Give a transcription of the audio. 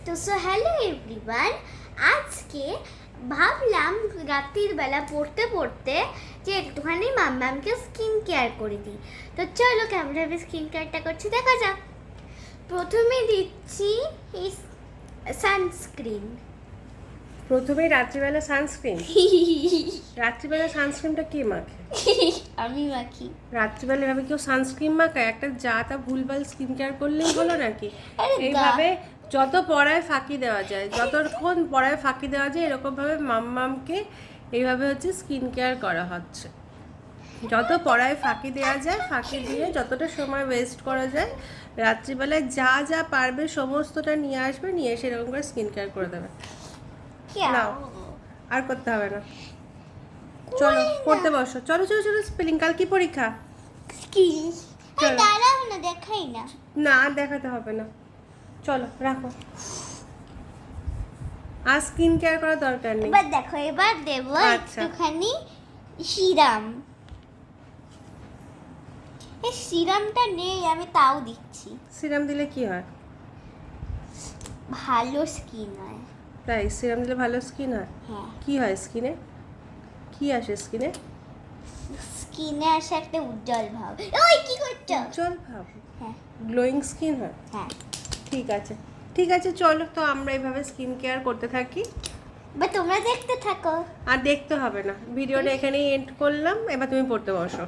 তো hello everyone, আজকে ভাবলাম রাত্রির বেলা পড়তে পড়তে যে একটুখানি মাম্মামকে স্কিন কেয়ার করে দিই। তো চলো কেমনভাবে স্কিন কেয়ারটা করছি দেখা যাক। প্রথমে দিচ্ছি এই সানস্ক্রিন। প্রথমেই রাত্রিবেলা সানস্ক্রিন। রাত্রিবেলা সানস্ক্রিনটা কে মাখে? আমি মাখি। রাত্রিবেলা এভাবে কেউ সানস্ক্রিন মাখায়? একটা যা তা ভুলভাল স্কিন কেয়ার করলেই হলো নাকি? আরে এইভাবে যত পড়ায় ফাঁকি দেওয়া যায়, যতক্ষণ পড়ায় ফাঁকি দেওয়া যায় এরকমভাবে মাম্মামকে এইভাবে হচ্ছে স্কিন কেয়ার করা হচ্ছে। যত পড়ায় ফাঁকি দেওয়া যায়, ফাঁকি দিয়ে যতটা সময় ওয়েস্ট করা যায়, রাত্রিবেলায় যা যা পারবে সমস্তটা নিয়ে আসবে, নিয়ে এসে এরকম করে স্কিন কেয়ার করে দেবে। নাও, আর করতে হবে না। চলো পড়তে বসো, চলো চলো চলো। স্পেলিং, কাল কি পরীক্ষা? স্কিন চলো। দাঁড়াও না, দেখাই না। না দেখাতে হবে না, চলো রাখো। আর স্কিন কেয়ার করার দরকার নেই। এবার দেখো, এবার দেবো আচ্ছা। একটুখানি সিরাম। এই সিরামটা নেই, আমি তাও দিচ্ছি। সিরাম দিলে কি হয়? ভালো স্কিন হয়। তাই সিরাম দিলে ভালো স্কিন হয়? হ্যাঁ, কি হয় স্কিনে? কি আসে স্কিনে? স্কিনে আসে একটা উজ্জ্বল ভাব। ওই কি করছো? চল ভাব, হ্যাঁ গ্লোয়িং স্কিন হয়। হ্যাঁ, ঠিক আছে ঠিক আছে, চলো তো আমরা এইভাবে স্কিন কেয়ার করতে থাকি। বা তোমরা দেখতে থাকো। আর দেখতে হবে না, ভিডিওটা এখানেই এন্ড করলাম। এবার তুমি পড়তে বসো।